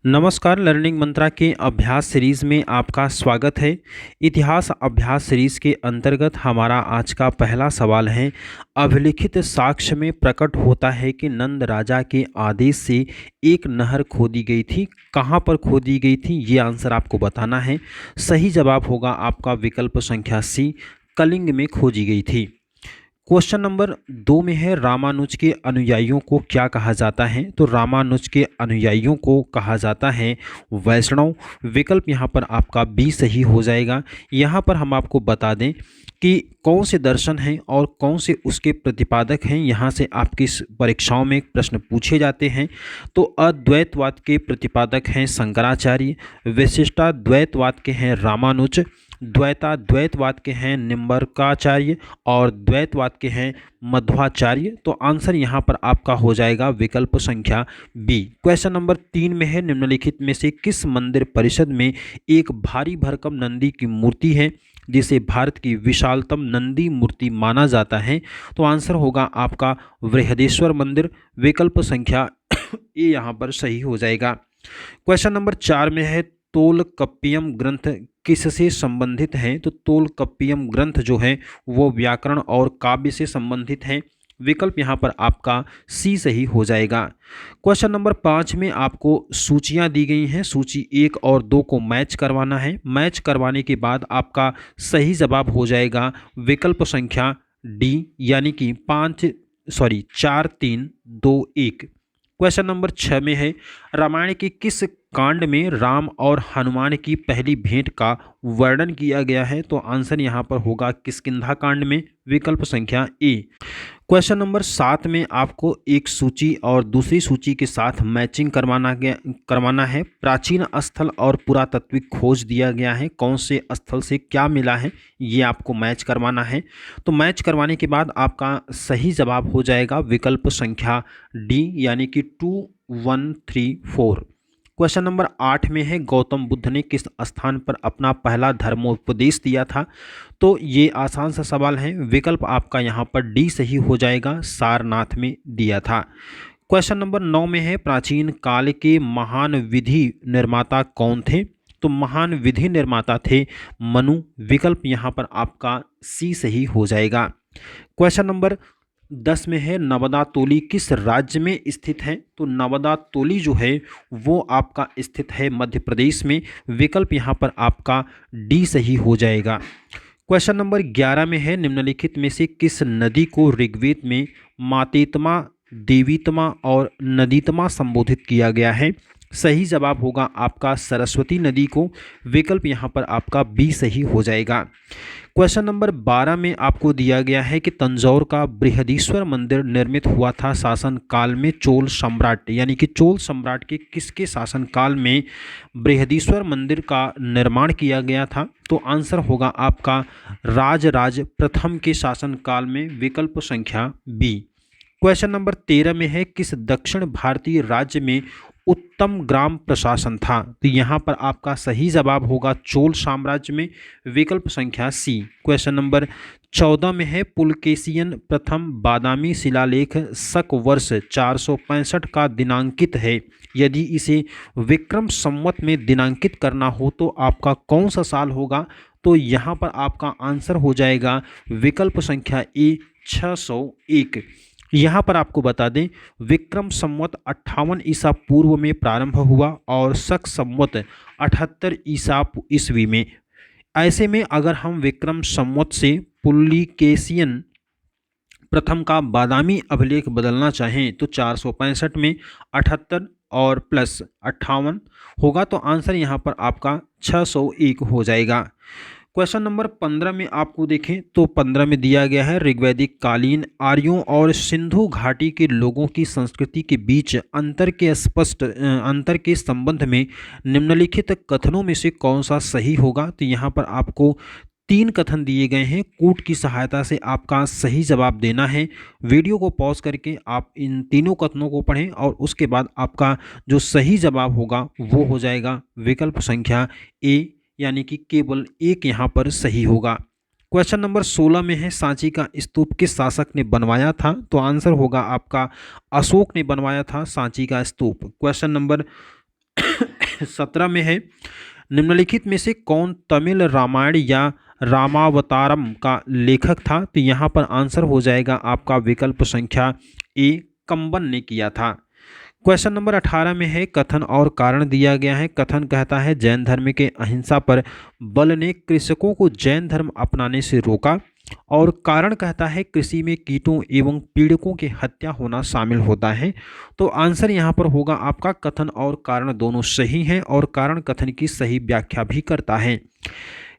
नमस्कार। लर्निंग मंत्रा के अभ्यास सीरीज़ में आपका स्वागत है। इतिहास अभ्यास सीरीज़ के अंतर्गत हमारा आज का पहला सवाल है, अभिलिखित साक्ष्य में प्रकट होता है कि नंद राजा के आदेश से एक नहर खोदी गई थी। कहाँ पर खोदी गई थी, ये आंसर आपको बताना है। सही जवाब होगा आपका विकल्प संख्या सी, कलिंग में खोदी गई थी। क्वेश्चन नंबर 2 में है, रामानुज के अनुयायियों को क्या कहा जाता है? तो रामानुज के अनुयायियों को कहा जाता है वैष्णव। विकल्प यहाँ पर आपका बी सही हो जाएगा। यहाँ पर हम आपको बता दें कि कौन से दर्शन हैं और कौन से उसके प्रतिपादक हैं। यहाँ से आपकी इस परीक्षाओं में प्रश्न पूछे जाते हैं। तो अद्वैतवाद के प्रतिपादक हैं शंकराचार्य, विशिष्टाद्वैतवाद के हैं रामानुज, द्वैताद्वैतवाद के हैं निम्बरकाचार्य और द्वैतवाद के हैं मध्वाचार्य। तो आंसर यहाँ पर आपका हो जाएगा विकल्प संख्या बी। क्वेश्चन नंबर 3 में है, निम्नलिखित में से किस मंदिर परिषद में एक भारी भरकम नंदी की मूर्ति है जिसे भारत की विशालतम नंदी मूर्ति माना जाता है? तो आंसर होगा आपका बृहदेश्वर मंदिर। विकल्प संख्या ए यहाँ पर सही हो जाएगा। क्वेश्चन नंबर 4 में है, तोलकप्पियम ग्रंथ किससे संबंधित है? तो तोलकप्पियम ग्रंथ जो है वो व्याकरण और काव्य से संबंधित है। विकल्प यहाँ पर आपका सी सही हो जाएगा। क्वेश्चन नंबर 5 में आपको सूचियां दी गई हैं। सूची 1 और 2 को मैच करवाना है। मैच करवाने के बाद आपका सही जवाब हो जाएगा विकल्प संख्या डी, यानी कि 4 3 2 1। क्वेश्चन नंबर 6 में है, रामायण के किस कांड में राम और हनुमान की पहली भेंट का वर्णन किया गया है? तो आंसर यहाँ पर होगा किष्किंधा कांड में। विकल्प संख्या ए। क्वेश्चन नंबर 7 में आपको एक सूची और दूसरी सूची के साथ मैचिंग करवाना है। प्राचीन स्थल और पुरातात्विक खोज दिया गया है, कौन से स्थल से क्या मिला है ये आपको मैच करवाना है। तो मैच करवाने के बाद आपका सही जवाब हो जाएगा विकल्प संख्या डी, यानी कि 2 1 3 4। क्वेश्चन नंबर 8 में है, गौतम बुद्ध ने किस स्थान पर अपना पहला धर्मोपदेश दिया था? तो ये आसान सा सवाल है। विकल्प आपका यहाँ पर डी सही हो जाएगा, सारनाथ में दिया था। क्वेश्चन नंबर 9 में है, प्राचीन काल के महान विधि निर्माता कौन थे? तो महान विधि निर्माता थे मनु। विकल्प यहाँ पर आपका सी सही हो जाएगा। क्वेश्चन नंबर 10 में है, नवदा तोली किस राज्य में स्थित है? तो नवदा तोली जो है वो आपका स्थित है मध्य प्रदेश में। विकल्प यहाँ पर आपका डी सही हो जाएगा। क्वेश्चन नंबर 11 में है, निम्नलिखित में से किस नदी को ऋग्वेद में मातेतमा, देवीतमा और नदीतमा संबोधित किया गया है? सही जवाब होगा आपका सरस्वती नदी को। विकल्प यहाँ पर आपका बी सही हो जाएगा। क्वेश्चन नंबर 12 में आपको दिया गया है कि तंजौर का बृहदीश्वर मंदिर निर्मित हुआ था शासन काल में चोल सम्राट, यानी कि चोल सम्राट के किसके शासन काल में बृहदीश्वर मंदिर का निर्माण किया गया था? तो आंसर होगा आपका राजराज प्रथम के शासन काल में। विकल्प संख्या बी। क्वेश्चन नंबर 13 में है, किस दक्षिण भारतीय राज्य में उत्तम ग्राम प्रशासन था? तो यहाँ पर आपका सही जवाब होगा चोल साम्राज्य में। विकल्प संख्या सी। क्वेश्चन नंबर 14 में है, पुलकेशियन प्रथम बादामी शिलालेख शक वर्ष 465 का दिनांकित है। यदि इसे विक्रम संवत में दिनांकित करना हो तो आपका कौन सा साल होगा? तो यहाँ पर आपका आंसर हो जाएगा विकल्प संख्या ए, 601। यहाँ पर आपको बता दें, विक्रम संवत 58 ईसा पूर्व में प्रारंभ हुआ और शक संवत 78 ईसा ईस्वी में। ऐसे में अगर हम विक्रम संवत से पुलकेशियन प्रथम का बादामी अभिलेख बदलना चाहें तो 465 में 78 और प्लस 58 होगा। तो आंसर यहाँ पर आपका 601 हो जाएगा। क्वेश्चन नंबर 15 में आपको देखें तो 15 में दिया गया है, ऋग्वैदिक कालीन आर्यों और सिंधु घाटी के लोगों की संस्कृति के बीच अंतर के संबंध में निम्नलिखित कथनों में से कौन सा सही होगा? तो यहाँ पर आपको 3 कथन दिए गए हैं। कूट की सहायता से आपका सही जवाब देना है। वीडियो को पॉज करके आप इन तीनों कथनों को पढ़ें और उसके बाद आपका जो सही जवाब होगा वो हो जाएगा विकल्प संख्या ए, यानी कि केवल एक यहाँ पर सही होगा। क्वेश्चन नंबर 16 में है, सांची का स्तूप किस शासक ने बनवाया था? तो आंसर होगा आपका अशोक ने बनवाया था सांची का स्तूप। क्वेश्चन नंबर 17 में है, निम्नलिखित में से कौन तमिल रामायण या रामावतारम का लेखक था? तो यहाँ पर आंसर हो जाएगा आपका विकल्प संख्या ए, कंबन ने किया था। क्वेश्चन नंबर 18 में है, कथन और कारण दिया गया है। कथन कहता है जैन धर्म के अहिंसा पर बल ने कृषकों को जैन धर्म अपनाने से रोका, और कारण कहता है कृषि में कीटों एवं पीड़कों की हत्या होना शामिल होता है। तो आंसर यहाँ पर होगा आपका कथन और कारण दोनों सही हैं, और कारण कथन की सही व्याख्या भी करता है।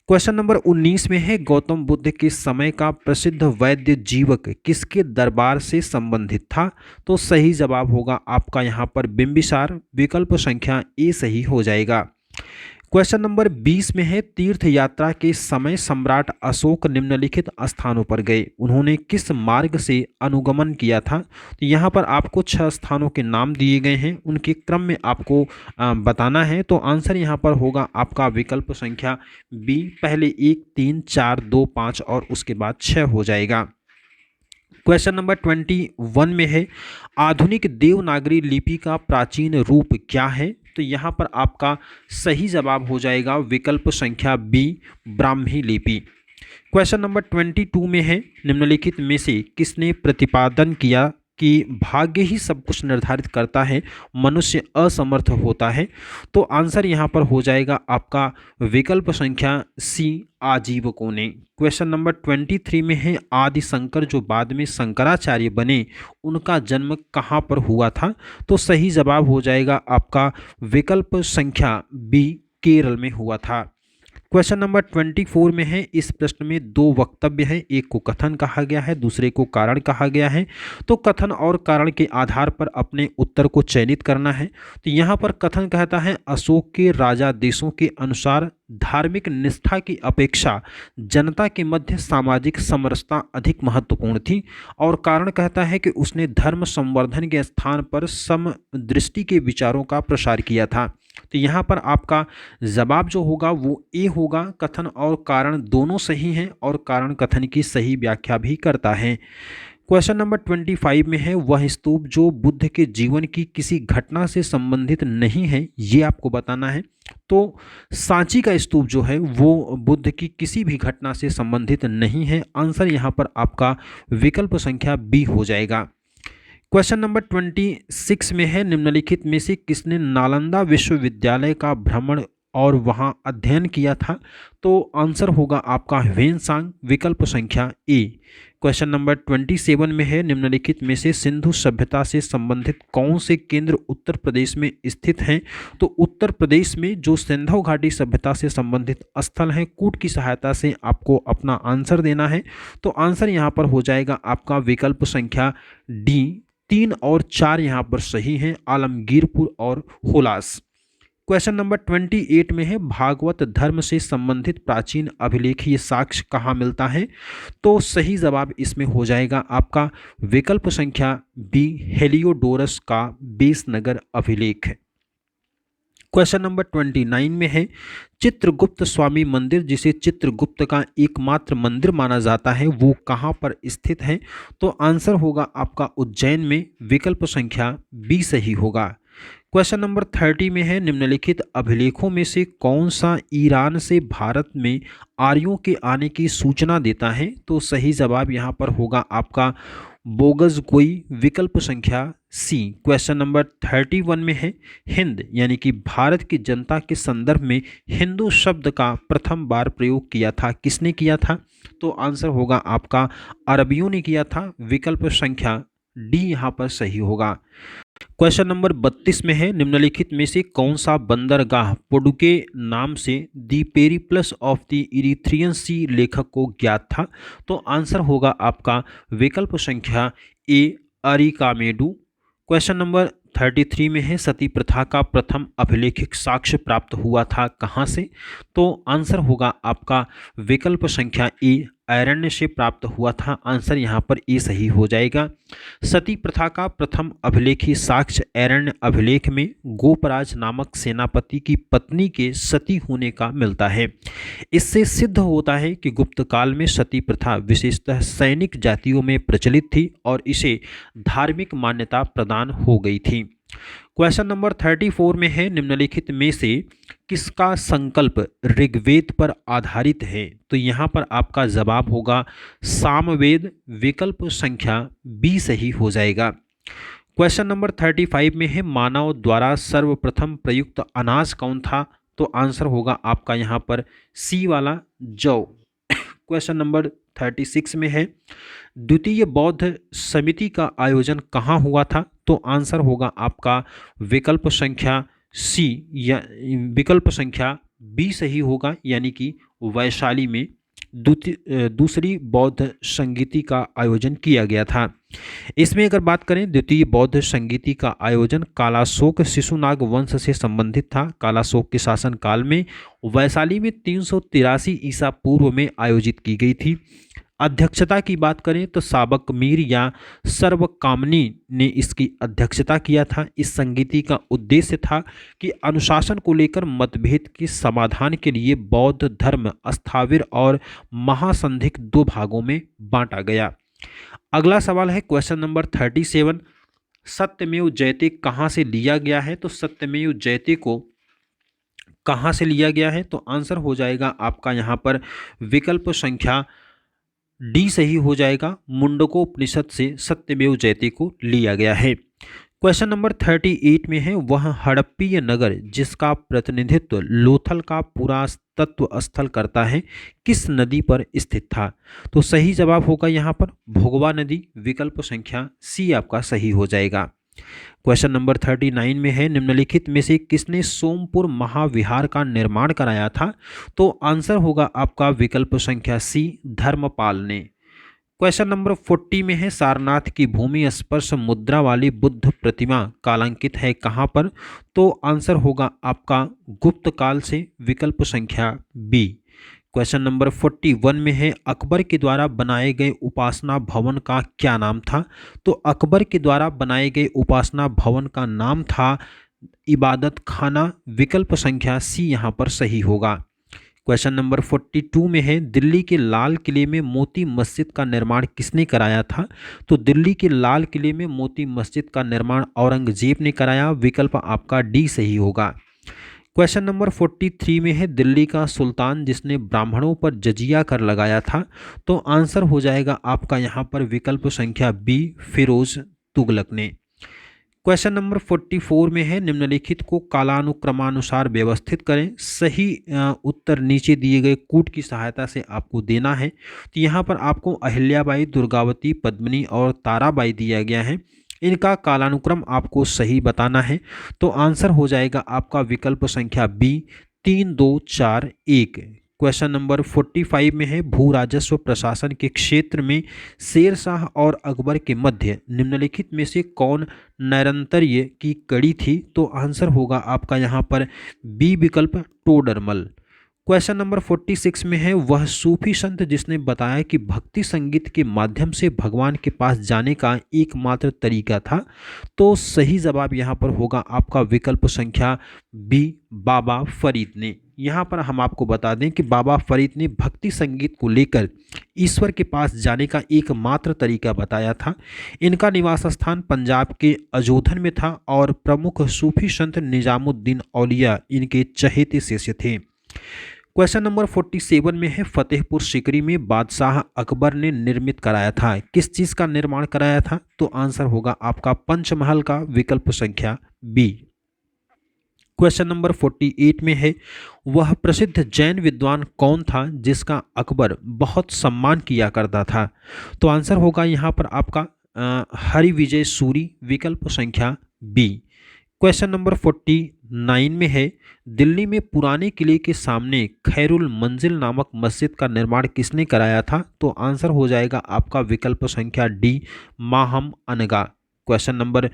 क्वेश्चन नंबर 19 में है, गौतम बुद्ध के समय का प्रसिद्ध वैद्य जीवक किसके दरबार से संबंधित था? तो सही जवाब होगा आपका यहाँ पर बिंबिसार, विकल्प संख्या ए सही हो जाएगा। क्वेश्चन नंबर 20 में है, तीर्थ यात्रा के समय सम्राट अशोक निम्नलिखित स्थानों पर गए, उन्होंने किस मार्ग से अनुगमन किया था? तो यहाँ पर आपको 6 स्थानों के नाम दिए गए हैं, उनके क्रम में आपको बताना है। तो आंसर यहाँ पर होगा आपका विकल्प संख्या बी, पहले 1, 3, 4, 2, 5 और उसके बाद 6 हो जाएगा। क्वेश्चन नंबर 21 में है, आधुनिक देवनागरी लिपि का प्राचीन रूप क्या है? तो यहाँ पर आपका सही जवाब हो जाएगा विकल्प संख्या बी, ब्राह्मी लिपि। क्वेश्चन नंबर 22 में है, निम्नलिखित में से किसने प्रतिपादन किया कि भाग्य ही सब कुछ निर्धारित करता है, मनुष्य असमर्थ होता है? तो आंसर यहाँ पर हो जाएगा आपका विकल्प संख्या सी, आजीवकों ने। क्वेश्चन नंबर 23 में है, आदि शंकर जो बाद में शंकराचार्य बने, उनका जन्म कहाँ पर हुआ था? तो सही जवाब हो जाएगा आपका विकल्प संख्या बी, केरल में हुआ था। क्वेश्चन नंबर 24 में है, इस प्रश्न में 2 वक्तव्य हैं, एक को कथन कहा गया है, दूसरे को कारण कहा गया है। तो कथन और कारण के आधार पर अपने उत्तर को चयनित करना है। तो यहाँ पर कथन कहता है अशोक के राजा देशों के अनुसार धार्मिक निष्ठा की अपेक्षा जनता के मध्य सामाजिक समरसता अधिक महत्वपूर्ण थी, और कारण कहता है कि उसने धर्म संवर्धन के स्थान पर समदृष्टि के विचारों का प्रसार किया था। तो यहाँ पर आपका जवाब जो होगा वो ए होगा, कथन और कारण दोनों सही हैं, और कारण कथन की सही व्याख्या भी करता है। क्वेश्चन नंबर 25 में है, वह स्तूप जो बुद्ध के जीवन की किसी घटना से संबंधित नहीं है, ये आपको बताना है। तो सांची का स्तूप जो है वो बुद्ध की किसी भी घटना से संबंधित नहीं है। आंसर यहाँ पर आपका विकल्प संख्या बी हो जाएगा। क्वेश्चन नंबर 26 में है, निम्नलिखित में से किसने नालंदा विश्वविद्यालय का भ्रमण और वहां अध्ययन किया था? तो आंसर होगा आपका ह्वेनसांग, विकल्प संख्या ए। क्वेश्चन नंबर 27 में है, निम्नलिखित में से सिंधु सभ्यता से संबंधित कौन से केंद्र उत्तर प्रदेश में स्थित हैं? तो उत्तर प्रदेश में जो सिंधु घाटी सभ्यता से संबंधित स्थल हैं, कूट की सहायता से आपको अपना आंसर देना है। तो आंसर यहाँ पर हो जाएगा आपका विकल्प संख्या डी, 3 और 4 यहाँ पर सही हैं, आलमगीरपुर और हुलास। क्वेश्चन नंबर 28 में है, भागवत धर्म से संबंधित प्राचीन अभिलेखीय साक्ष्य कहाँ मिलता है? तो सही जवाब इसमें हो जाएगा आपका विकल्प संख्या बी, हेलियोडोरस का बेसनगर अभिलेख। क्वेश्चन नंबर 29 में है, चित्रगुप्त स्वामी मंदिर जिसे चित्रगुप्त का एकमात्र मंदिर माना जाता है, वो कहाँ पर स्थित है? तो आंसर होगा आपका उज्जैन में, विकल्प संख्या बी सही होगा। क्वेश्चन नंबर 30 में है, निम्नलिखित अभिलेखों में से कौन सा ईरान से भारत में आर्यों के आने की सूचना देता है? तो सही जवाब यहाँ पर होगा आपका बोगजगोई, विकल्प संख्या सी। क्वेश्चन नंबर 31 में है, हिंद यानी कि भारत की जनता के संदर्भ में हिंदू शब्द का प्रथम बार प्रयोग किया था, किसने किया था? तो आंसर होगा आपका अरबियों ने किया था, विकल्प संख्या डी यहाँ पर सही होगा। क्वेश्चन नंबर 32 में है, निम्नलिखित में से कौन सा बंदरगाह पुडुके नाम से दी पेरिप्लस ऑफ द इरीथ्रियन सी लेखक को ज्ञात था? तो आंसर होगा आपका विकल्प संख्या ए, अरिकामेडू। क्वेश्चन नंबर 33 में है, सती प्रथा का प्रथम अभिलेखिक साक्ष्य प्राप्त हुआ था कहाँ से? तो आंसर होगा आपका विकल्प संख्या ए, अरण्य से प्राप्त हुआ था। आंसर यहाँ पर ए सही हो जाएगा। सती प्रथा का प्रथम अभिलेखी साक्ष्य अरण्य अभिलेख में गोपराज नामक सेनापति की पत्नी के सती होने का मिलता है। इससे सिद्ध होता है कि गुप्त काल में सती प्रथा विशेषतः सैनिक जातियों में प्रचलित थी और इसे धार्मिक मान्यता प्रदान हो गई थी। क्वेश्चन नंबर 34 में है, निम्नलिखित में से किसका संकल्प ऋग्वेद पर आधारित है? तो यहाँ पर आपका जवाब होगा सामवेद, विकल्प संख्या बी सही हो जाएगा। क्वेश्चन नंबर 35 में है, मानव द्वारा सर्वप्रथम प्रयुक्त अनाज कौन था? तो आंसर होगा आपका यहाँ पर सी वाला जौ। क्वेश्चन नंबर 36 में है, द्वितीय बौद्ध समिति का आयोजन कहाँ हुआ था? तो आंसर होगा आपका विकल्प संख्या सी या विकल्प संख्या बी सही होगा, यानी कि वैशाली में दूसरी बौद्ध संगीति का आयोजन किया गया था। इसमें अगर बात करें, द्वितीय बौद्ध संगीति का आयोजन कालाशोक शिशुनाग वंश से संबंधित था। कालाशोक के शासन काल में वैशाली में 383 ईसा पूर्व में आयोजित की गई थी। अध्यक्षता की बात करें तो साबक मीर या सर्वकामनी ने इसकी अध्यक्षता किया था। इस संगीति का उद्देश्य था कि अनुशासन को लेकर मतभेद के समाधान के लिए बौद्ध धर्म स्थाविर और महासंधिक दो भागों में बांटा गया। अगला सवाल है क्वेश्चन नंबर 37, सत्यमेव जयते कहाँ से लिया गया है? तो सत्यमेव जयते को कहाँ से लिया गया है? तो आंसर हो जाएगा आपका यहाँ पर विकल्प संख्या डी सही हो जाएगा। मुंडकोपनिषद से सत्यमेव जयते को लिया गया है। क्वेश्चन नंबर 38 में है, वह हड़प्पीय नगर जिसका प्रतिनिधित्व लोथल का पुरातत्व स्थल करता है किस नदी पर स्थित था? तो सही जवाब होगा यहाँ पर भोगवा नदी, विकल्प संख्या सी आपका सही हो जाएगा। क्वेश्चन नंबर 39 में है, निम्नलिखित में से किसने सोमपुर महाविहार का निर्माण कराया था? तो आंसर होगा आपका विकल्प संख्या सी धर्मपाल ने। क्वेश्चन नंबर 40 में है, सारनाथ की भूमि स्पर्श मुद्रा वाली बुद्ध प्रतिमा कालांकित है कहाँ पर? तो आंसर होगा आपका गुप्त काल से, विकल्प संख्या बी। क्वेश्चन नंबर 41 में है, अकबर के द्वारा बनाए गए उपासना भवन का क्या नाम था? तो अकबर के द्वारा बनाए गए उपासना भवन का नाम था इबादत खाना, विकल्प संख्या सी यहाँ पर सही होगा। क्वेश्चन नंबर 42 में है, दिल्ली के लाल किले में मोती मस्जिद का निर्माण किसने कराया था? तो दिल्ली के लाल किले में मोती मस्जिद का निर्माण औरंगजेब ने कराया, विकल्प आपका डी सही होगा। क्वेश्चन नंबर 43 में है, दिल्ली का सुल्तान जिसने ब्राह्मणों पर जजिया कर लगाया था? तो आंसर हो जाएगा आपका यहाँ पर विकल्प संख्या बी फिरोज तुगलक ने। क्वेश्चन नंबर 44 में है, निम्नलिखित को कालानुक्रमानुसार व्यवस्थित करें। सही उत्तर नीचे दिए गए कूट की सहायता से आपको देना है। तो यहाँ पर आपको अहिल्याबाई, दुर्गावती, पद्मिनी और ताराबाई दिया गया है। इनका कालानुक्रम आपको सही बताना है। तो आंसर हो जाएगा आपका विकल्प संख्या बी 3 2 4 1। क्वेश्चन नंबर 45 में है, भू राजस्व प्रशासन के क्षेत्र में शेरशाह और अकबर के मध्य निम्नलिखित में से कौन नैरंतर्य की कड़ी थी? तो आंसर होगा आपका यहाँ पर बी विकल्प टोडरमल। क्वेश्चन नंबर 46 में है, वह सूफी संत जिसने बताया कि भक्ति संगीत के माध्यम से भगवान के पास जाने का एकमात्र तरीका था? तो सही जवाब यहाँ पर होगा आपका विकल्प संख्या बी बाबा फरीद ने। यहाँ पर हम आपको बता दें कि बाबा फरीद ने भक्ति संगीत को लेकर ईश्वर के पास जाने का एकमात्र तरीका बताया था। इनका निवास स्थान पंजाब के अजोधन में था और प्रमुख सूफी संत निजामुद्दीन औलिया इनके चहेते शिष्य थे। क्वेश्चन नंबर 47 में है, फतेहपुर सीकरी में बादशाह अकबर ने निर्मित कराया था, किस चीज़ का निर्माण कराया था? तो आंसर होगा आपका पंचमहल का, विकल्प संख्या बी। क्वेश्चन नंबर 48 में है, वह प्रसिद्ध जैन विद्वान कौन था जिसका अकबर बहुत सम्मान किया करता था? तो आंसर होगा यहाँ पर आपका हरिविजय सूरी, विकल्प संख्या बी। क्वेश्चन नंबर 49 में है, दिल्ली में पुराने किले के सामने खैरुल मंजिल नामक मस्जिद का निर्माण किसने कराया था? तो आंसर हो जाएगा आपका विकल्प संख्या डी माहम अनगा। क्वेश्चन नंबर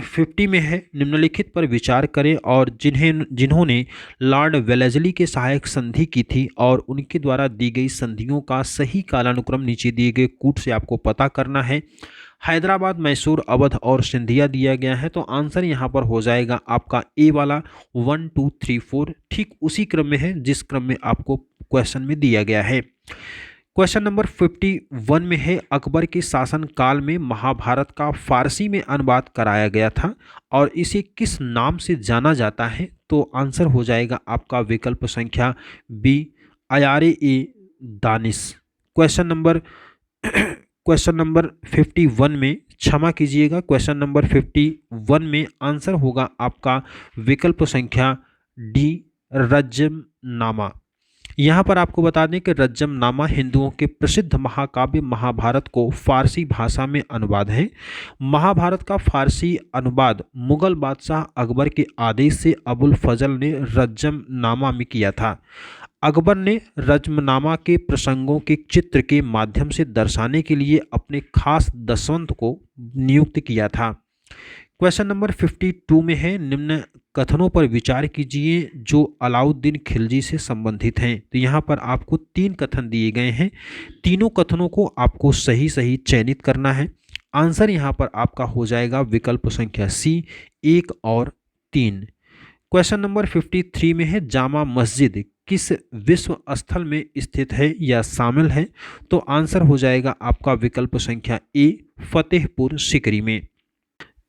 50 में है, निम्नलिखित पर विचार करें और जिन्होंने लॉर्ड वेलेस्ली के सहायक संधि की थी और उनके द्वारा दी गई संधियों का सही कालानुक्रम नीचे दिए गए कूट से आपको पता करना है। हैदराबाद, मैसूर, अवध और सिंधिया दिया गया है। तो आंसर यहाँ पर हो जाएगा आपका ए वाला 1 2 3 4, ठीक उसी क्रम में है जिस क्रम में आपको क्वेश्चन में दिया गया है। क्वेश्चन नंबर 51 में है, अकबर के शासन काल में महाभारत का फारसी में अनुवाद कराया गया था और इसे किस नाम से जाना जाता है? तो आंसर हो जाएगा आपका विकल्प संख्या बी, अयारे ए दानिश। क्वेश्चन नंबर क्वेश्चन नंबर 51 में, क्षमा कीजिएगा, क्वेश्चन नंबर 51 में आंसर होगा आपका विकल्प संख्या डी, रज्जमनामा। यहाँ पर आपको बता दें कि रज्जमनामा हिंदुओं के प्रसिद्ध महाकाव्य महाभारत को फारसी भाषा में अनुवाद है। महाभारत का फारसी अनुवाद मुगल बादशाह अकबर के आदेश से अबुल फजल ने रज्जमनामा में किया था। अकबर ने रज्जमनामा के प्रसंगों के चित्र के माध्यम से दर्शाने के लिए अपने खास दसवंत को नियुक्त किया था। क्वेश्चन नंबर 52 में है, निम्न कथनों पर विचार कीजिए जो अलाउद्दीन खिलजी से संबंधित हैं। तो यहाँ पर आपको 3 कथन दिए गए हैं, तीनों कथनों को आपको सही सही चयनित करना है। आंसर यहाँ पर आपका हो जाएगा विकल्प संख्या सी, 1 और 3। क्वेश्चन नंबर 53 में है, जामा मस्जिद किस विश्व स्थल में स्थित है या शामिल है? तो आंसर हो जाएगा आपका विकल्प संख्या ए, फतेहपुर सीकरी में।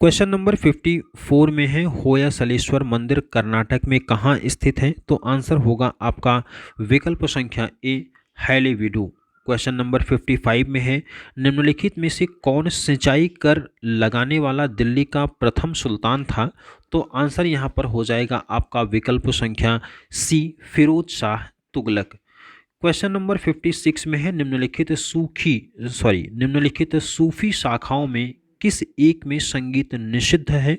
क्वेश्चन नंबर 54 में है, होयसलेश्वर मंदिर कर्नाटक में कहाँ स्थित है? तो आंसर होगा आपका विकल्प संख्या ए, हैलेवीडु। क्वेश्चन नंबर 55 में है, निम्नलिखित में से कौन सिंचाई कर लगाने वाला दिल्ली का प्रथम सुल्तान था? तो आंसर यहाँ पर हो जाएगा आपका विकल्प संख्या सी, फिरोज शाह तुगलक। क्वेश्चन नंबर 56 में है, निम्नलिखित सूफी शाखाओं में किस एक में संगीत निषिद्ध है?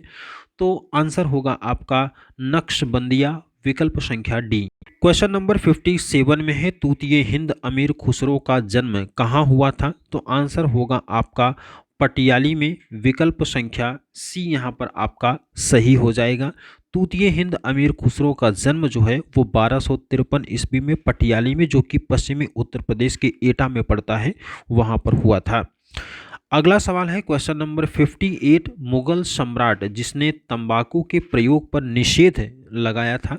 तो आंसर होगा आपका नक्शबंदिया, विकल्प संख्या डी। क्वेश्चन नंबर 57 में है, तूतीय हिंद अमीर खुसरो का जन्म कहाँ हुआ था? तो आंसर होगा आपका पटियाली में, विकल्प संख्या सी यहाँ पर आपका सही हो जाएगा। तूतीय हिंद अमीर खुसरो का जन्म जो है वो 1253 ईस्वी में पटियाली में, जो कि पश्चिमी उत्तर प्रदेश के एटा में पड़ता है, वहाँ पर हुआ था। अगला सवाल है क्वेश्चन नंबर 58, मुगल सम्राट जिसने तंबाकू के प्रयोग पर निषेध लगाया था?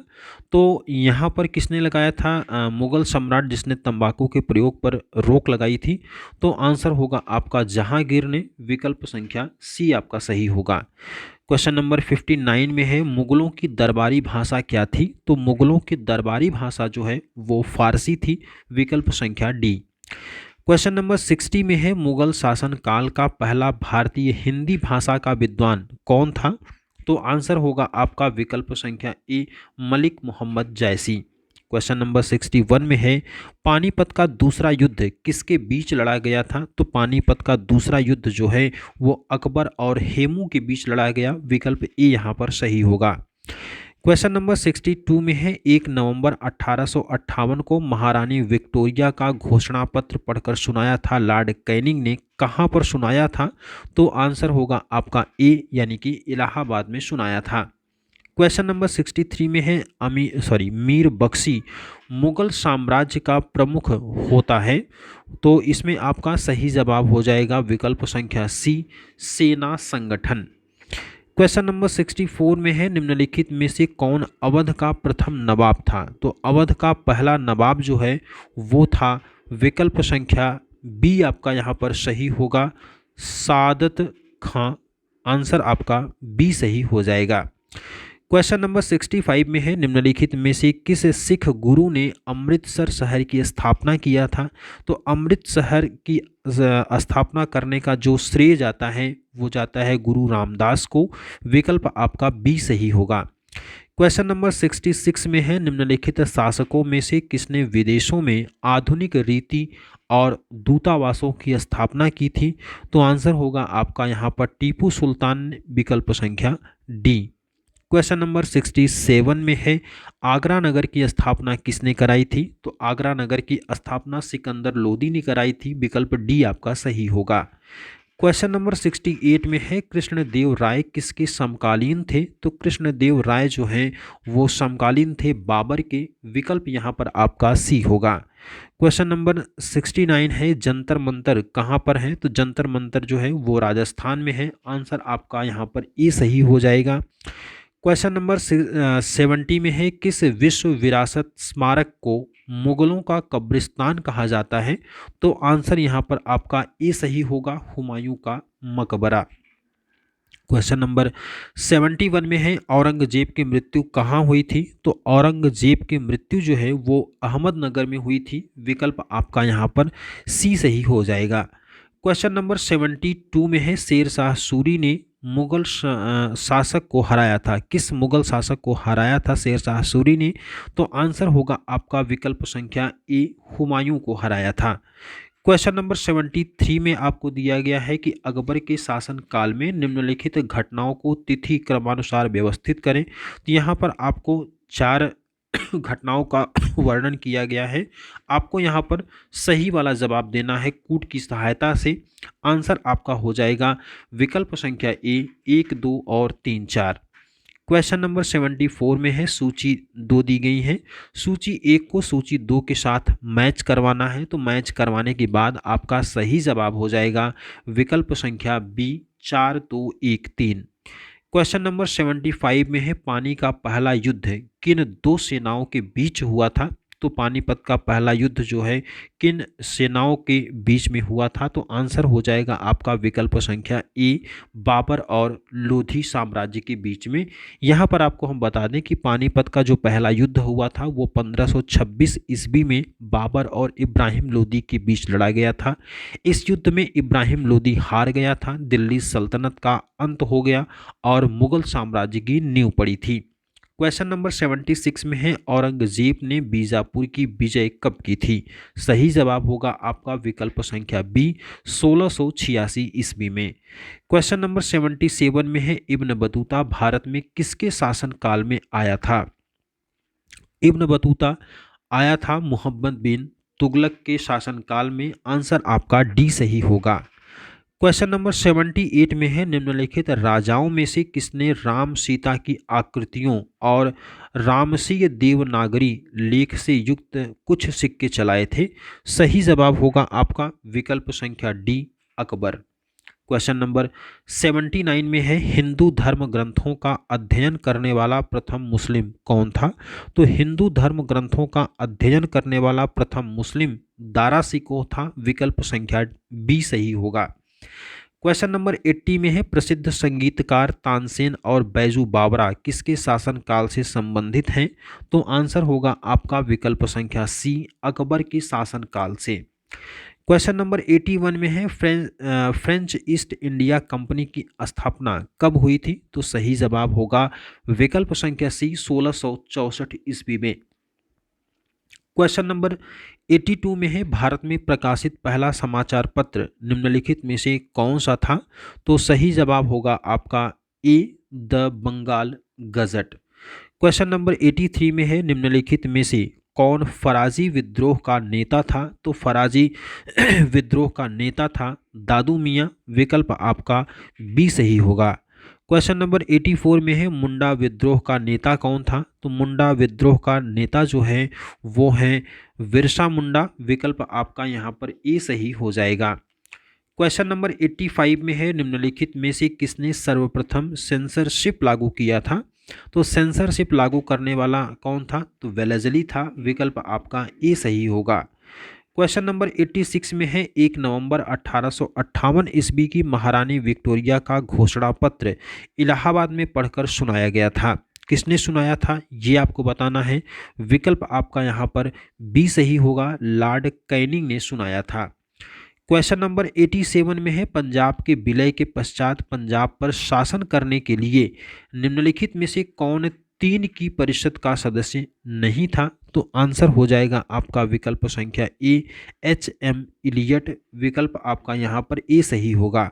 तो यहाँ पर किसने लगाया था? मुगल सम्राट जिसने तंबाकू के प्रयोग पर रोक लगाई थी। तो आंसर होगा आपका जहांगीर ने, विकल्प संख्या सी आपका सही होगा। क्वेश्चन नंबर 59 में है, मुगलों की दरबारी भाषा क्या थी? तो मुगलों की दरबारी भाषा जो है वो फारसी थी, विकल्प संख्या डी। क्वेश्चन नंबर 60 में है, मुगल शासन काल का पहला भारतीय हिंदी भाषा का विद्वान कौन था? तो आंसर होगा आपका विकल्प संख्या ए, मलिक मोहम्मद जैसी। क्वेश्चन नंबर 61 में है, पानीपत का दूसरा युद्ध किसके बीच लड़ा गया था? तो पानीपत का दूसरा युद्ध जो है वो अकबर और हेमू के बीच लड़ा गया, विकल्प ए यहाँ पर सही होगा। क्वेश्चन नंबर 62 में है, 1 नवंबर 1858 को महारानी विक्टोरिया का घोषणा पत्र पढ़कर सुनाया था लॉर्ड कैनिंग ने, कहाँ पर सुनाया था? तो आंसर होगा आपका ए, यानी कि इलाहाबाद में सुनाया था। क्वेश्चन नंबर 63 में है, मीर बख्शी मुगल साम्राज्य का प्रमुख होता है? तो इसमें आपका सही जवाब हो जाएगा विकल्प संख्या सी, सेना संगठन। क्वेश्चन नंबर 64 में है, निम्नलिखित में से कौन अवध का प्रथम नवाब था? तो अवध का पहला नवाब जो है वो था, विकल्प संख्या बी आपका यहाँ पर सही होगा, सादत खां। आंसर आपका बी सही हो जाएगा। क्वेश्चन नंबर 65 में है, निम्नलिखित में से किस सिख गुरु ने अमृतसर शहर की स्थापना किया था? तो अमृतसर की स्थापना करने का जो श्रेय जाता है वो जाता है गुरु रामदास को, विकल्प आपका बी सही होगा। क्वेश्चन नंबर 66 में है, निम्नलिखित शासकों में से किसने विदेशों में आधुनिक रीति और दूतावासों की स्थापना की थी? तो आंसर होगा आपका यहाँ पर टीपू सुल्तान, विकल्प संख्या डी। क्वेश्चन नंबर 67 में है, आगरा नगर की स्थापना किसने कराई थी? तो आगरा नगर की स्थापना सिकंदर लोदी ने कराई थी, विकल्प डी आपका सही होगा। क्वेश्चन नंबर 68 में है, कृष्णदेव राय किसके समकालीन थे? तो कृष्णदेव राय जो हैं वो समकालीन थे बाबर के, विकल्प यहाँ पर आपका सी होगा। क्वेश्चन नंबर 69 है, जंतर मंतर कहाँ पर है? तो जंतर मंतर जो है वो राजस्थान में है, आंसर आपका यहाँ पर ए सही हो जाएगा। क्वेश्चन नंबर 70 में है, किस विश्व विरासत स्मारक को मुगलों का कब्रिस्तान कहा जाता है? तो आंसर यहाँ पर आपका ए सही होगा, हुमायूं का मकबरा। क्वेश्चन नंबर 71 में है, औरंगजेब की मृत्यु कहाँ हुई थी? तो औरंगजेब की मृत्यु जो है वो अहमदनगर में हुई थी। विकल्प आपका यहाँ पर सी सही हो जाएगा। क्वेश्चन नंबर 72 में है, शेर शाह सूरी ने मुगल शासक को हराया था? किस मुगल शासक को हराया था शेर शाह सूरी ने? तो आंसर होगा आपका विकल्प संख्या ए, हुमायूं को हराया था। क्वेश्चन नंबर 73 में आपको दिया गया है कि अकबर के शासन काल में निम्नलिखित घटनाओं को तिथि क्रमानुसार व्यवस्थित करें। तो यहाँ पर आपको 4 घटनाओं का वर्णन किया गया है। आपको यहाँ पर सही वाला जवाब देना है कूट की सहायता से। आंसर आपका हो जाएगा विकल्प संख्या ए, 1, 2 और 3, 4। क्वेश्चन नंबर 74 में है, सूची 2 दी गई है। सूची 1 को सूची 2 के साथ मैच करवाना है। तो मैच करवाने के बाद आपका सही जवाब हो जाएगा विकल्प संख्या बी, 4, 2, 1, 3। क्वेश्चन नंबर 75 में है, पानी का पहला युद्ध किन 2 सेनाओं के बीच हुआ था? तो पानीपत का पहला युद्ध जो है किन सेनाओं के बीच में हुआ था? तो आंसर हो जाएगा आपका विकल्प संख्या ए, बाबर और लोधी साम्राज्य के बीच में। यहाँ पर आपको हम बता दें कि पानीपत का जो पहला युद्ध हुआ था वो 1526 ईस्वी में बाबर और इब्राहिम लोदी के बीच लड़ा गया था। इस युद्ध में इब्राहिम लोदी हार गया था, दिल्ली सल्तनत का अंत हो गया और मुगल साम्राज्य की नींव पड़ी थी। क्वेश्चन नंबर 76 में है, औरंगजेब ने बीजापुर की विजय कब की थी? सही जवाब होगा आपका विकल्प संख्या बी, 1686 ईस्वी में। क्वेश्चन नंबर 77 में है, इब्न बतूता भारत में किसके शासन काल में आया था? इब्न बतूता आया था मोहम्मद बिन तुगलक के शासनकाल में। आंसर आपका डी सही होगा। क्वेश्चन नंबर 78 में है, निम्नलिखित राजाओं में से किसने राम सीता की आकृतियों और रामसीय देवनागरी लेख से युक्त कुछ सिक्के चलाए थे? सही जवाब होगा आपका विकल्प संख्या डी, अकबर। क्वेश्चन नंबर 79 में है, हिंदू धर्म ग्रंथों का अध्ययन करने वाला प्रथम मुस्लिम कौन था? तो हिंदू धर्म ग्रंथों का अध्ययन करने वाला प्रथम मुस्लिम दारा सिकोह था। विकल्प संख्या बी सही होगा। क्वेश्चन नंबर 80 में है, प्रसिद्ध संगीतकार तानसेन और बैजू बावरा किसके शासनकाल से संबंधित हैं? तो आंसर होगा आपका विकल्प संख्या सी, अकबर के शासनकाल से। क्वेश्चन नंबर 81 में है, फ्रेंच ईस्ट इंडिया कंपनी की स्थापना कब हुई थी? तो सही जवाब होगा विकल्प संख्या सी, 1664 ईस्वी में। क्वेश्चन नंबर 82 में है, भारत में प्रकाशित पहला समाचार पत्र निम्नलिखित में से कौन सा था? तो सही जवाब होगा आपका A, the Bengal Gazette. Question number 83 में है, निम्नलिखित में से कौन फराजी विद्रोह का नेता था? तो फराजी विद्रोह का नेता था दादू मियाँ। विकल्प आपका बी सही होगा। क्वेश्चन नंबर 84 में है, मुंडा विद्रोह का नेता कौन था? तो मुंडा विद्रोह का नेता जो है वो है बिरसा मुंडा। विकल्प आपका यहाँ पर ए सही हो जाएगा। क्वेश्चन नंबर 85 में है, निम्नलिखित में से किसने सर्वप्रथम सेंसरशिप लागू किया था? तो सेंसरशिप लागू करने वाला कौन था? तो वेलेज़ली था। विकल्प आपका ए सही होगा। क्वेश्चन नंबर 86 में है, 1 नवंबर 1858 ईस्वी की महारानी विक्टोरिया का घोषणा पत्र इलाहाबाद में पढ़कर सुनाया गया था। किसने सुनाया था ये आपको बताना है। विकल्प आपका यहाँ पर बी सही होगा, लॉर्ड कैनिंग ने सुनाया था। क्वेश्चन नंबर 87 में है, पंजाब के विलय के पश्चात पंजाब पर शासन करने के लिए निम्नलिखित में से कौन 3 की परिषद का सदस्य नहीं था? तो आंसर हो जाएगा आपका विकल्प संख्या ए, HM इलियट। विकल्प आपका यहाँ पर ए सही होगा।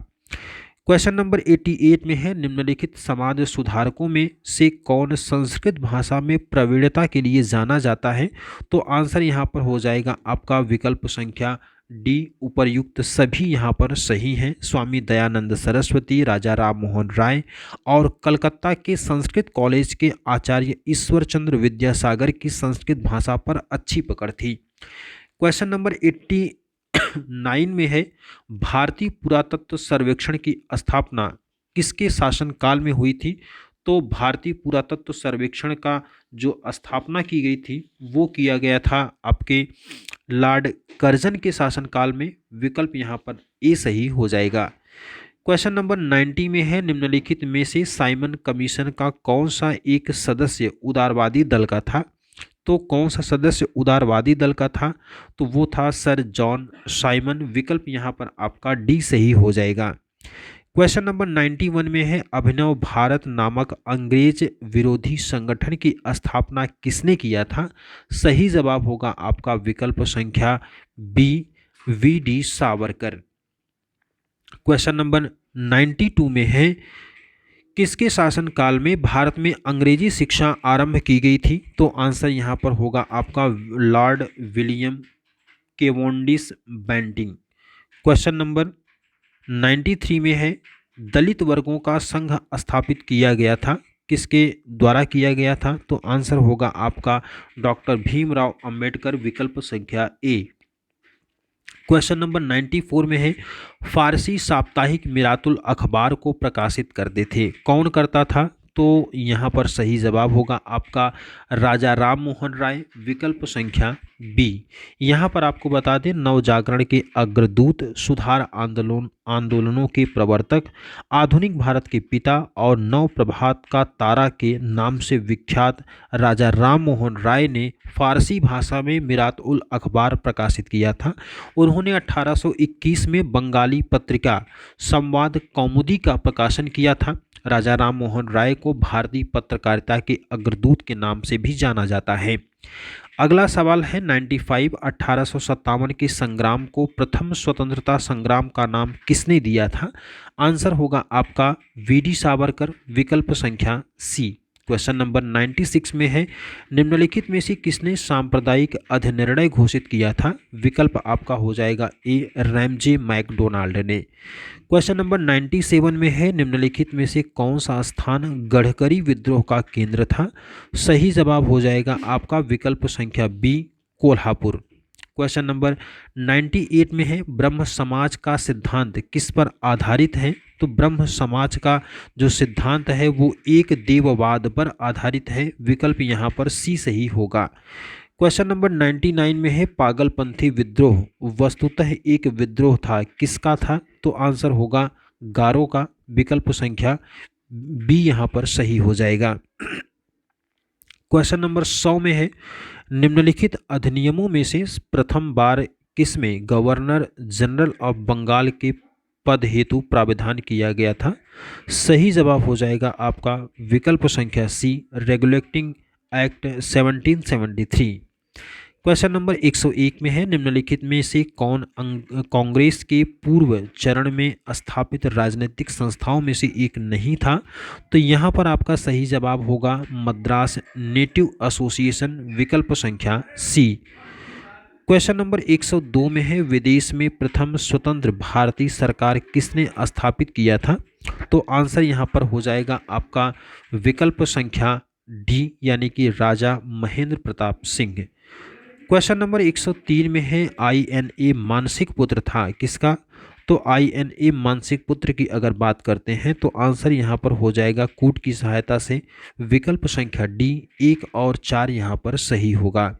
क्वेश्चन नंबर 88 में है, निम्नलिखित समाज सुधारकों में से कौन संस्कृत भाषा में प्रवीणता के लिए जाना जाता है? तो आंसर यहाँ पर हो जाएगा आपका विकल्प संख्या डी, उपर्युक्त सभी यहाँ पर सही हैं। स्वामी दयानंद सरस्वती, राजा राम मोहन राय और कलकत्ता के संस्कृत कॉलेज के आचार्य ईश्वर चंद्र विद्यासागर की संस्कृत भाषा पर अच्छी पकड़ थी। क्वेश्चन नंबर 89 में है, भारतीय पुरातत्व सर्वेक्षण की स्थापना किसके शासनकाल में हुई थी? तो भारतीय पुरातत्व सर्वेक्षण का जो स्थापना की गई थी वो किया गया था आपके लॉर्ड कर्जन के शासनकाल में। विकल्प यहाँ पर ए सही हो जाएगा। क्वेश्चन नंबर 90 में है, निम्नलिखित में से साइमन कमीशन का कौन सा एक सदस्य उदारवादी दल का था? तो कौन सा सदस्य उदारवादी दल का था? तो वो था सर जॉन साइमन। विकल्प यहाँ पर आपका डी सही हो जाएगा। क्वेश्चन नंबर 91 में है, अभिनव भारत नामक अंग्रेज विरोधी संगठन की स्थापना किसने किया था? सही जवाब होगा आपका विकल्प संख्या B, V D Savarkar. Question number 92 में है, किसके शासनकाल में भारत में अंग्रेजी शिक्षा आरंभ की गई थी? तो आंसर यहाँ पर होगा आपका Lord William Cavendish Bentinck. Question number 93 में है, दलित वर्गों का संघ स्थापित किया गया था, किसके द्वारा किया गया था? तो आंसर होगा आपका डॉक्टर भीमराव अंबेडकर। विकल्प संख्या ए। क्वेश्चन नंबर 94 में है, फारसी साप्ताहिक मिरातुल अखबार को प्रकाशित करते थे, कौन करता था? तो यहाँ पर सही जवाब होगा आपका राजा राम मोहन राय। विकल्प संख्या बी। यहाँ पर आपको बता दें, नवजागरण के अग्रदूत, सुधार आंदोलनों के प्रवर्तक, आधुनिक भारत के पिता और नव प्रभात का तारा के नाम से विख्यात राजा राम मोहन राय ने फारसी भाषा में मिरात उल अखबार प्रकाशित किया था। उन्होंने 1821 में बंगाली पत्रिका संवाद कौमुदी का प्रकाशन किया था। राजा राम मोहन राय को भारतीय पत्रकारिता के अग्रदूत के नाम से भी जाना जाता है। अगला सवाल है 95, 1857 के संग्राम को प्रथम स्वतंत्रता संग्राम का नाम किसने दिया था? आंसर होगा आपका वी डी सावरकर। विकल्प संख्या सी। क्वेश्चन नंबर 96 में है, निम्नलिखित में से किसने सांप्रदायिक अधिनिर्णय घोषित किया था? विकल्प आपका हो जाएगा ए, रैमजे मैकडोनाल्ड ने। क्वेश्चन नंबर 97 में है, निम्नलिखित में से कौन सा स्थान गढ़करी विद्रोह का केंद्र था? सही जवाब हो जाएगा आपका विकल्प संख्या बी, कोल्हापुर। क्वेश्चन नंबर 98 में है, ब्रह्म समाज का सिद्धांत किस पर आधारित है? तो ब्रह्म समाज का जो सिद्धांत है वो एक देववाद पर आधारित है। विकल्प यहाँ पर सी सही होगा। क्वेश्चन नंबर 99 में है, पागलपंथी विद्रोह वस्तुतः एक विद्रोह था, किसका था? तो आंसर होगा गारो का। विकल्प संख्या बी यहाँ पर सही हो जाएगा। क्वेश्चन नंबर 100 में है, निम्नलिखित अधिनियमों में से प्रथम बार किसमें गवर्नर जनरल ऑफ बंगाल के पद हेतु प्रावधान किया गया था? सही जवाब हो जाएगा आपका विकल्प संख्या सी, रेगुलेटिंग एक्ट 1773। क्वेश्चन नंबर 101 में है, निम्नलिखित में से कौन कांग्रेस के पूर्व चरण में स्थापित राजनीतिक संस्थाओं में से एक नहीं था? तो यहाँ पर आपका सही जवाब होगा मद्रास नेटिव एसोसिएशन। विकल्प संख्या सी। क्वेश्चन नंबर 102 में है, विदेश में प्रथम स्वतंत्र भारतीय सरकार किसने स्थापित किया था? तो आंसर यहाँ पर हो जाएगा आपका विकल्प संख्या डी, यानी कि राजा महेंद्र प्रताप सिंह। क्वेश्चन नंबर 103 में है, INA मानसिक पुत्र था, किसका? तो INA मानसिक पुत्र की अगर बात करते हैं तो आंसर यहाँ पर हो जाएगा कूट की सहायता से। विकल्प संख्या डी, 1 और 4 यहाँ पर सही होगा।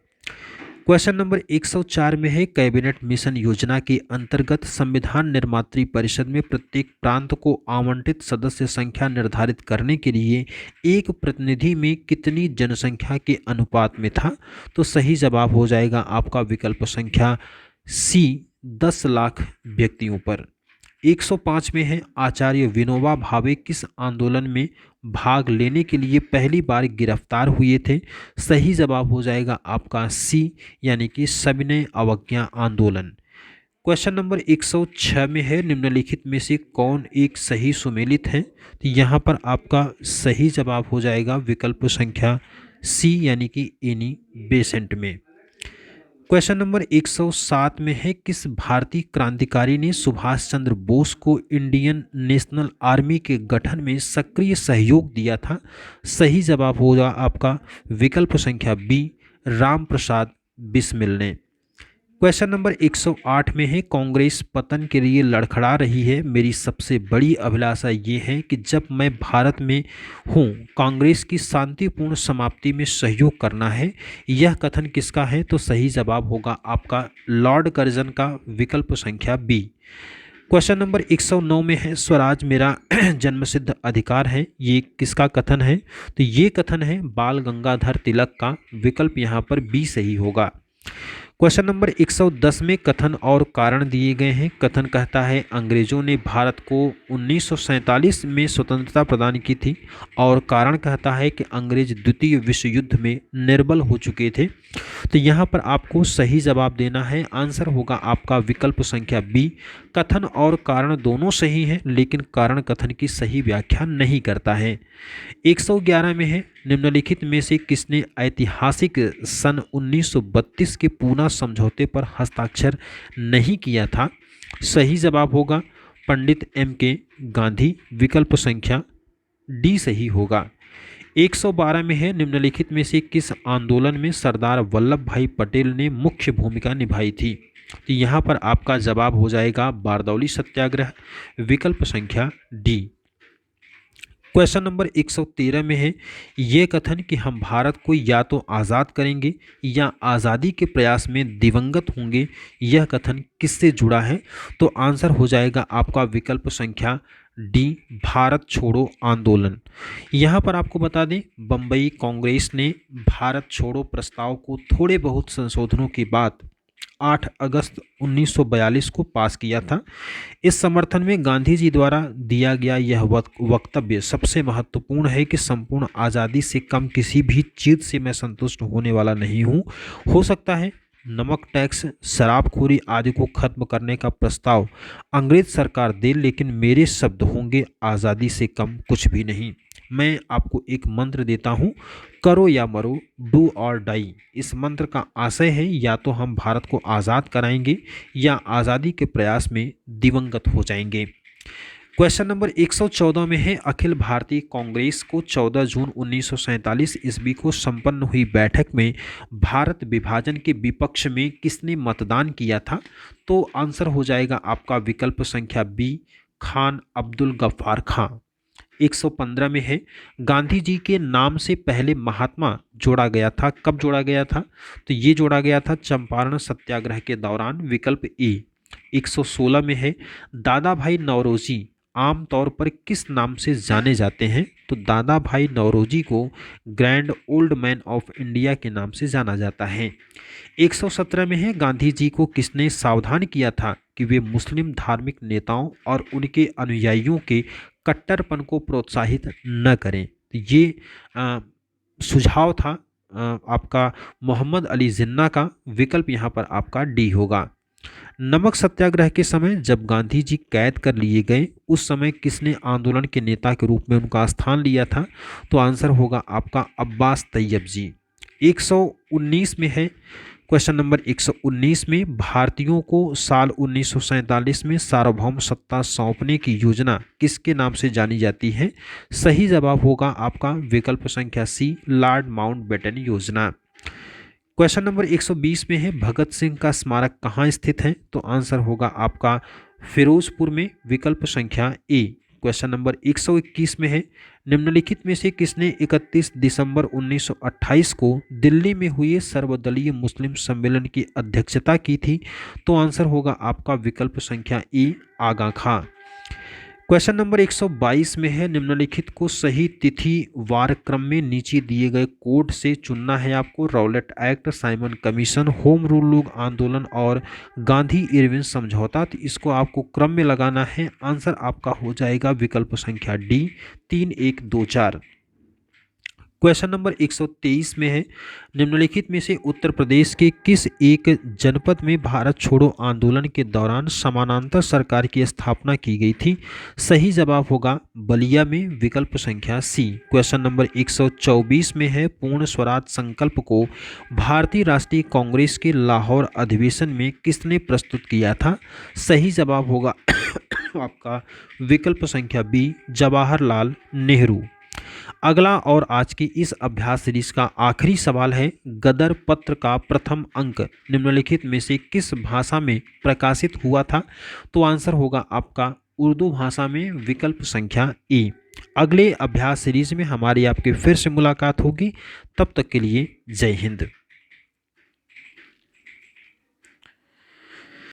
क्वेश्चन नंबर 104 में है, कैबिनेट मिशन योजना के अंतर्गत संविधान निर्मात्री परिषद में प्रत्येक प्रांत को आवंटित सदस्य संख्या निर्धारित करने के लिए एक प्रतिनिधि में कितनी जनसंख्या के अनुपात में था? तो सही जवाब हो जाएगा आपका विकल्प संख्या सी, 10 लाख व्यक्तियों पर। 105 में है, आचार्य विनोबा भावे किस आंदोलन में भाग लेने के लिए पहली बार गिरफ्तार हुए थे? सही जवाब हो जाएगा आपका सी, यानी कि सविनय अवज्ञा आंदोलन। क्वेश्चन नंबर 106 में है, निम्नलिखित में से कौन एक सही सुमेलित है? तो यहाँ पर आपका सही जवाब हो जाएगा विकल्प संख्या सी, यानी कि एनी बेसेंट में। क्वेश्चन नंबर 107 में है, किस भारतीय क्रांतिकारी ने सुभाष चंद्र बोस को इंडियन नेशनल आर्मी के गठन में सक्रिय सहयोग दिया था? सही जवाब होगा आपका विकल्प संख्या बी, राम प्रसाद बिस्मिल ने। क्वेश्चन नंबर 108 में है, कांग्रेस पतन के लिए लड़खड़ा रही है। मेरी सबसे बड़ी अभिलाषा ये है कि जब मैं भारत में हूँ, कांग्रेस की शांतिपूर्ण समाप्ति में सहयोग करना है। यह कथन किसका है? तो सही जवाब होगा आपका लॉर्ड कर्जन का, विकल्प संख्या बी। क्वेश्चन नंबर 109 में है, स्वराज मेरा जन्मसिद्ध अधिकार है। ये किसका कथन है? तो ये कथन है बाल गंगाधर तिलक का, विकल्प यहाँ पर बी सही होगा। क्वेश्चन नंबर 110 में कथन और कारण दिए गए हैं। कथन कहता है अंग्रेजों ने भारत को 1947 में स्वतंत्रता प्रदान की थी, और कारण कहता है कि अंग्रेज द्वितीय विश्व युद्ध में निर्बल हो चुके थे। तो यहाँ पर आपको सही जवाब देना है। आंसर होगा आपका विकल्प संख्या बी। कथन और कारण दोनों सही हैं, लेकिन कारण कथन की सही व्याख्या नहीं करता है। 111 में है, निम्नलिखित में से किसने ऐतिहासिक सन 1932 के पूना समझौते पर हस्ताक्षर नहीं किया था? सही जवाब होगा पंडित एम के गांधी, विकल्प संख्या डी सही होगा। 112 में है, निम्नलिखित में से किस आंदोलन में सरदार वल्लभ भाई पटेल ने मुख्य भूमिका निभाई थी? तो यहाँ पर आपका जवाब हो जाएगा बारदौली सत्याग्रह, विकल्प संख्या डी। क्वेश्चन नंबर 113 में है, ये कथन कि हम भारत को या तो आज़ाद करेंगे या आज़ादी के प्रयास में दिवंगत होंगे, यह कथन किससे जुड़ा है? तो आंसर हो जाएगा आपका विकल्प संख्या डी, भारत छोड़ो आंदोलन। यहाँ पर आपको बता दें, बम्बई कांग्रेस ने भारत छोड़ो प्रस्ताव को थोड़े बहुत संशोधनों के बाद 8 अगस्त 1942 को पास किया था। इस समर्थन में गांधी जी द्वारा दिया गया यह वक्तव्य सबसे महत्वपूर्ण है कि संपूर्ण आज़ादी से कम किसी भी चीज़ से मैं संतुष्ट होने वाला नहीं हूँ। हो सकता है नमक टैक्स, शराबखोरी आदि को खत्म करने का प्रस्ताव अंग्रेज सरकार दे, लेकिन मेरे शब्द होंगे आज़ादी से कम कुछ भी नहीं। मैं आपको एक मंत्र देता हूँ, करो या मरो, डू और डाई। इस मंत्र का आशय है या तो हम भारत को आज़ाद कराएंगे या आज़ादी के प्रयास में दिवंगत हो जाएंगे। क्वेश्चन नंबर 114 में है, अखिल भारतीय कांग्रेस को 14 जून 1947 ईस्वी को संपन्न हुई बैठक में भारत विभाजन के विपक्ष में किसने मतदान किया था? तो आंसर हो जाएगा आपका विकल्प संख्या बी, खान अब्दुल गफ्फार खां। 115 में है, गांधी जी के नाम से पहले महात्मा जोड़ा गया था, कब जोड़ा गया था? तो ये जोड़ा गया था चंपारण सत्याग्रह के दौरान, विकल्प ए। 116 में है, दादा भाई नौरोजी आम तौर पर किस नाम से जाने जाते हैं? तो दादा भाई नौरोजी को grand old man of India के नाम से जाना जाता है। 117 में है, गांधी जी को किसने सावधान किया था कि वे मुस्लिम धार्मिक नेताओं और उनके अनुयायियों के कट्टरपन को प्रोत्साहित न करें? तो ये सुझाव था आपका मोहम्मद अली जिन्ना का, विकल्प यहाँ पर आपका डी होगा। नमक सत्याग्रह के समय जब गांधी जी कैद कर लिए गए, उस समय किसने आंदोलन के नेता के रूप में उनका स्थान लिया था? तो आंसर होगा आपका अब्बास तैयब जी। 119 में है, क्वेश्चन नंबर 119 में, भारतीयों को साल 1947 में सार्वभौम सत्ता सौंपने की योजना किसके नाम से जानी जाती है? सही जवाब होगा आपका विकल्प संख्या सी, लॉर्ड माउंटबेटन योजना। क्वेश्चन नंबर 120 में है, भगत सिंह का स्मारक कहाँ स्थित है? तो आंसर होगा आपका फिरोजपुर में, विकल्प संख्या ए। क्वेश्चन नंबर 121 में है, निम्नलिखित में से किसने 31 दिसंबर 1928 को दिल्ली में हुए सर्वदलीय मुस्लिम सम्मेलन की अध्यक्षता की थी? तो आंसर होगा आपका विकल्प संख्या ए, आगा खां। क्वेश्चन नंबर 122 में है, निम्नलिखित को सही तिथि वार क्रम में नीचे दिए गए कोड से चुनना है आपको। Rowlatt act, Simon commission, home rule लोग आंदोलन और गांधी इरविन समझौता। तो इसको आपको क्रम में लगाना है। आंसर आपका हो जाएगा विकल्प संख्या डी, 3124। क्वेश्चन नंबर 123 में है, निम्नलिखित में से उत्तर प्रदेश के किस एक जनपद में भारत छोड़ो आंदोलन के दौरान समानांतर सरकार की स्थापना की गई थी? सही जवाब होगा बलिया में, विकल्प संख्या सी। क्वेश्चन नंबर 124 में है, पूर्ण स्वराज संकल्प को भारतीय राष्ट्रीय कांग्रेस के लाहौर अधिवेशन में किसने प्रस्तुत किया था? सही जवाब होगा आपका विकल्प संख्या बी, जवाहरलाल नेहरू। अगला और आज की इस अभ्यास सीरीज का आखिरी सवाल है, गदर पत्र का प्रथम अंक निम्नलिखित में से किस भाषा में प्रकाशित हुआ था? तो आंसर होगा आपका उर्दू भाषा में, विकल्प संख्या ए। अगले अभ्यास सीरीज में हमारी आपके फिर से मुलाकात होगी, तब तक के लिए जय हिंद।